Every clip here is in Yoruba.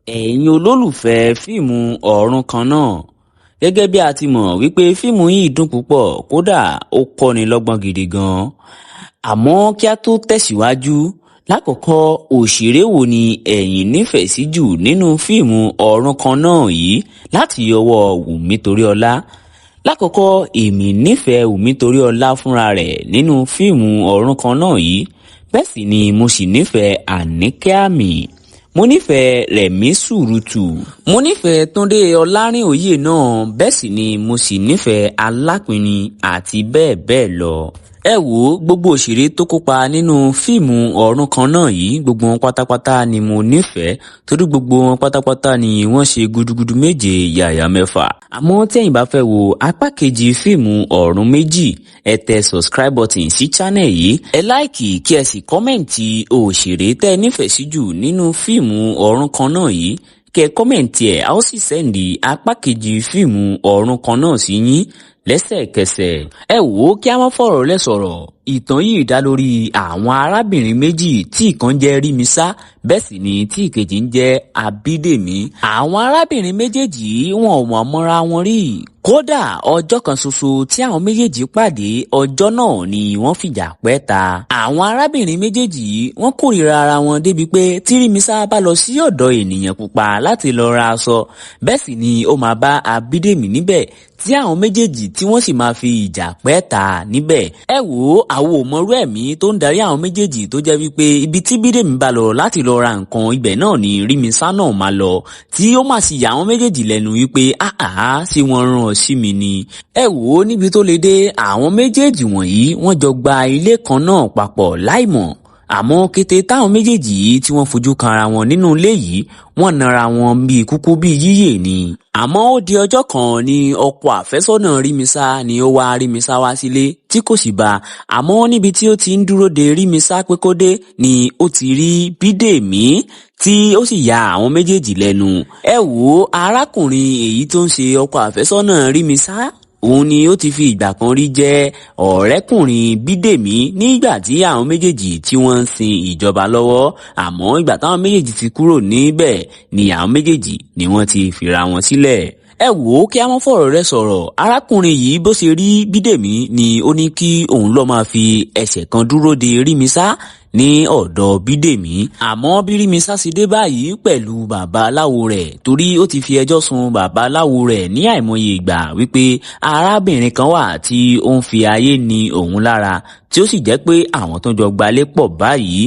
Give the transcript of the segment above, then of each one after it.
Ẹ̀yin olólùfẹ́ fíìmù ọ̀run kan náà, gẹ́gẹ́ bí a ti mọ̀ wípé fíìmù yìí dùn púpọ̀ kódà ó kọ́ni lọ́gbọ́n gidi gan-an. Àmọ́ kí a tó tẹ̀síwájú, lákọ̀ọ́kọ́ òṣèré wo ni ẹ̀yin nífẹ̀ẹ́ sí jù nínú fíìmù ọ̀run kan náà yìí láti ọwọ́ Wùmí Toríọlá? Lákọ̀ọ́kọ́ èmi nífẹ̀ẹ́ Wùmí Toríọlá fúnra rẹ̀ nínú fíìmù ọ̀run kan náà yìí, bẹ́ẹ̀ sì ni mo sì nífẹ̀ẹ́ Àníkẹ́ Àmì. Mo nífẹ̀ẹ́ Rẹ̀mí Sùrùtù. Mo nífẹ̀ẹ́ Túndé Ọlárìnòyè náà, bẹ́ẹ̀ sì ni mo sì nífẹ̀ẹ́ Alápinni àti bẹ́ẹ̀ bẹ́ẹ̀ lọ. Ẹ wò ó, gbogbo òṣèré tó kópa nínú fíìmù ọ̀run kan náà yìí, gbogbo wọn pátápátá ni mo nífẹ̀ẹ́, torí gbogbo wọn pátápátá ni wọ́n ṣe gudugudu méje yàyà mẹ́fà. Àmọ́ tí ẹ̀yin bá fẹ́ wo apá kejì fíìmù ọ̀run méjì, ẹ tẹ subscribe button sí channel yìí, ẹ láìkì kí ẹ sì kọ́mẹ̀ǹtì òṣèré tẹ́ ẹ nífẹ̀ẹ́ sí jù nínú fíìmù ọ̀run kan náà yìí, kẹ́ ẹ kọ́mẹ̀ǹtì ẹ̀, a ó sì sẹ́ndì apá kejì fíìmù ọ̀run kan náà sí yín lẹ́sẹ̀kẹsẹ̀. Ẹ wò ó, kí a má fọ̀rọ̀ lẹ̀ sọ̀rọ̀. Ìtàn yìí dá lórí àwọn arábìnrin méjì tí ìkan jẹ́ Rímisá, bẹ́ẹ̀ sì ni tí ìkejì ń jẹ́ Abídèmí. Àwọn arábìnrin méjèèjì wọn ò mọ̀ mọ́ra wọn rí. Kódà ọjọ́ kan ṣoṣo tí àwọn méjèèjì pàdé, ọjọ́ náà ni wọ́n fìjà pẹ́ ta. Àwọn arábìnrin méjèèjì wọ́n kórìíra ara wọn débi pé tí Rímisá bá lọ sí ọ̀dọ̀ ènìyàn pupa láti lọ ra aṣọ, bẹ́ẹ̀ sì ni ó máa bá Abídèmí níbẹ̀ tí àwọn méjèèjì tí wọ́n sì máa fi ìjà pẹ́ ta níbẹ̀. Ẹ wò ó, àwọn ò mọrú ẹ̀mí tó ń darí àwọn méjèèjì tó jẹ́ wípé ibi tí Bídèmí bá lọ láti lọ ra nǹkan, ibẹ̀ náà ni Rímisá náà máa lọ, tí ó máa sì yà àwọn méjèèjì lẹ́nu wípé àhà ṣé wọ́n rán ọ sí mi ni. Ẹ wò ó, níbi tó le dé, àwọn méjèèjì wọ̀nyí wọ́n jọ gba ilé kan náà papọ̀ láìmọ̀. Àmọ́ kété táwọn méjèèjì yìí tí wọ́n fojú kan ara wọn nínú ilé yìí, wọ́n nara wọn bíi kúkú bíi yíyè ni. Àmọ́ ó di ọjọ́ kan ni ọkọ àfẹ́sọ́nà Rímisá ni ó wá Rímisá wá sílé tí kò sì bá. Àmọ́ níbi tí ó ti ń dúró de Rímisá pé kó dé ni ó ti rí Bídèmí tí ó sì ya àwọn méjèèjì lẹ́nu. Ẹ wò ó, arákùnrin èyí tó ń ṣe ọkọ àfẹ́sọ́nà Rímisá, òun ni ó ti fi ìgbà kan rí jẹ́ ọ̀rẹ́kùnrin Bídèmí nígbà tí àwọn méjèèjì tí wọ́n ń sin ìjọba lọ́wọ́. Àmọ́ ìgbà táwọn méjèèjì ti kúrò níbẹ̀ ni àwọn méjèèjì ni wọ́n ti fira wọn sílẹ̀. Ẹ wò ó, kí a má fọ̀rọ̀ rẹ̀ sọ̀rọ̀. Arákùnrin yìí bó ṣe rí Bídèmí ni ó ní kí òun lọ máa fi ẹsẹ̀ kan dúró de Rímisá ní ọ̀dọ̀ Bídèmí. Àmọ́ bí Rímisá ṣe dé báyìí pẹ̀lú babaláwo rẹ̀, torí ó ti fi ẹjọ́ sun babaláwo rẹ̀ ní àìmọye ìgbà wípé arábìnrin kan wà tí ó ń fi ayé ni òun lára, tí ó sì jẹ́ pé àwọn tó jọ gbalé pọ̀ báyìí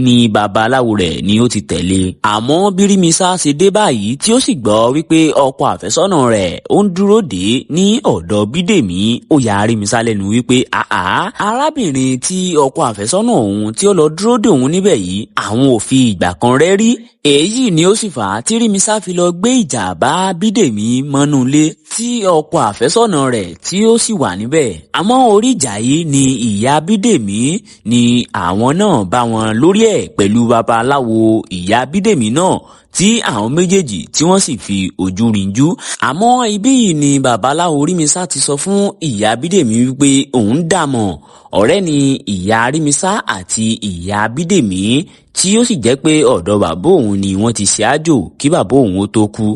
ni babaláwo rẹ̀ ni ó ti tẹ̀lé. Àmọ́ bí Rímisá ṣe dé báyìí tí ó sì gbọ́ wípé ọkọ àfẹ́sọ́nà rẹ̀ ó ń dúró dè ní ọ̀dọ̀ Bídèmí, ó ya Rímisá lẹ́nu wípé àá, arábìnrin tí ọkọ àfẹ́sọ́nà òun tí ó lọ dúró dè òun níbẹ̀ yìí, àwọn ò fi ìgbà kan rẹ́ rí. Èyí ni ó sì fà á tí Rímisá fi lọ gbé ìjà bá Bídèmí mọ́nú ilé tí ọkọ àfẹ́sọ́nà rẹ̀ tí ó sì wà níbẹ̀. Àmọ́ orí ìjà yìí ni ìyá Bídèmí ni àwọn náà bá wọn lórí ẹ̀ pẹ̀lú babaláwo ìyá Bídèmí náà tí àwọn méjèèjì tí wọ́n sì fi ojú rinjú. Àmọ́ ibí yìí ni babaláwo Rímisá ti sọ fún ìyá Bídèmí wípé òun dàmọ̀ ọ̀rẹ́ ni ìyá Rímisá àti ìyá Bídèmí, tí ó sì jẹ́ pé ọ̀dọ̀ bàbá òun ni wọ́n ti ṣe àjò kí bàbá òun ó tó kú.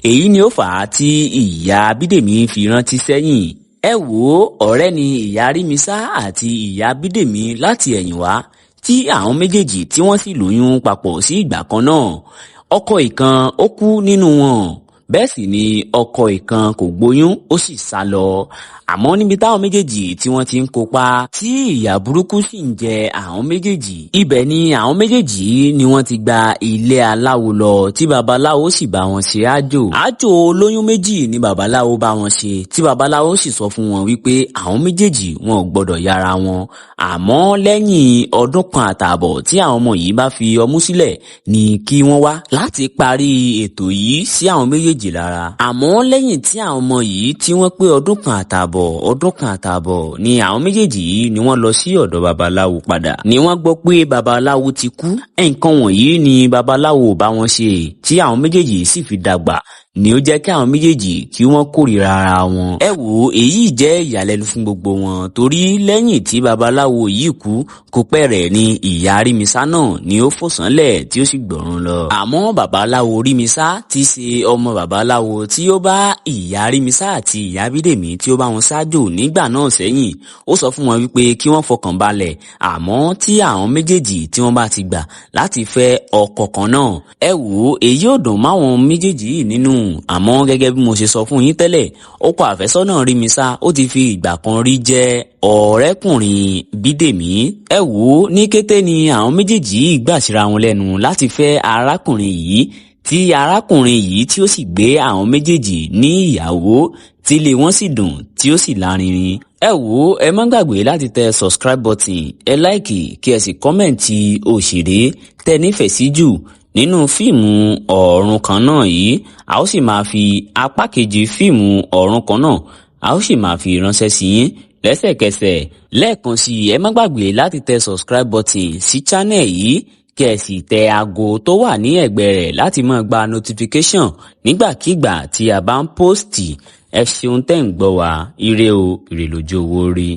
Èyí ni ó fà á tí ìyá Bídèmí fi rántí sẹ́yìn. Ẹ wò ó, ọ̀rẹ́ ni ìyá Rímisá àti ìyá Bídèmí láti ẹ̀yìn wá, tí àwọn méjèèjì tí wọ́n sì lóyún papọ̀ sí ìgbà kan náà. Ọkọ ìkan ó kú nínú wọn, bẹ́ẹ̀ sì ni ọkọ ìkan kò gbóyún, ó sì sá lọ. Àmọ́ níbi táwọn méjèèjì tí wọ́n ti ń kópa, tí ìyà burúkú sì ń jẹ àwọn méjèèjì, ibẹ̀ ni àwọn méjèèjì ni wọ́n ti gba ilé aláwo lọ tí babaláwo sì bá wọn ṣe àjò. Àjò olóyún méjì ni babaláwo bá wọn ṣe, tí babaláwo sì sọ fún wọn wípé àwọn méjèèjì wọn ò gbọdọ̀ yára wọn. Àmọ́ lẹ́yìn ọdún kan àtààbọ̀ tí àwọn ọmọ yìí bá fi ọmú sílẹ̀ ni kí wọ́n wá láti parí ètò yìí sí àwọn méjèèjì lára. Àmọ́ lẹ́yìn tí àwọn ọmọ yìí tí wọ́n pé ọdún kan àtààbọ̀ ni àwọn méjèèjì yìí ni wọ́n lọ sí ọ̀dọ̀ babaláwo padà, ni wọ́n gbọ́ pé babaláwo ti kú. Nǹkan wọ̀nyí ni babaláwo bá wọn ṣe tí àwọn méjèèjì sì fi dàgbà ni ó jẹ́ kí àwọn méjèèjì kí wọ́n kórìíra ara wọn. ẹ wò èyí jẹ́ ìyàlẹ́nu fún gbogbo wọn torí lẹ́yìn tí babaláwo yìí kú kò pẹ́ rẹ̀ ni ìyá Arímisá náà ni ó fò sánlẹ̀ tí ó sì gbọ̀run lọ. àmọ́ babaláwo Rímisá tí í ṣe ọmọ babaláwo tí ó bá ìyá Arímisá àti ìyá Bídèmí tí ó bá wọn ṣáájò nígbà náà sẹ́yìn ó sọ fún wọn wípé kí wọ́n fọkàn balẹ̀ àmọ́ tí àwọn méjèèjì tí wọ́n bá ti gbà láti fẹ́ ọkọ kan náà. ẹ wò èyí ò dùn máwọn méjèèjì yìí nínú àmọ́ gẹ́gẹ́ bí mo ṣe sọ fún yín tẹ́lẹ̀ ọkọ àfẹ́sọ́nà Rímisá ó ti fi ìgbà kan rí jẹ́ ọ̀rẹ́kùnrin Bídèmí. ẹ wò ní kété ni àwọn méjèèjì yìí gbà síra wọn lẹ́nu láti fẹ́ arákùnrin yìí tí arákùnrin yìí tí ó sì gbé àwọn méjèèjì ní ìyàwó tí ilé wọn sì dùn tí ó sì lárinrin. ẹ wò ẹ má gbàgbé láti tẹ subscribe button ẹ láìkì kí ẹ sì kọ́mẹ̀ǹtì òṣèré tẹ́ nífẹ̀ẹ́ sí jù nínú fíìmù ọ̀run kan náà yìí. a ó sì máa fi apá kejì fíìmù ọ̀run kan náà a ó sì máa fi ránṣẹ́ sí yín lẹ́sẹ̀kẹsẹ̀. lẹ́ẹ̀kan sí ẹ má gbàgbé láti tẹ subscribe button sí channel yìí kí ẹ sì tẹ aago tó wà ní ẹ̀gbẹ́ rẹ̀ láti máa gba notification nígbàkigbà tí a bá ń póòstì. ẹ ṣeun tẹ́ ń gbọ́ wa ire o ire lójú owó rí.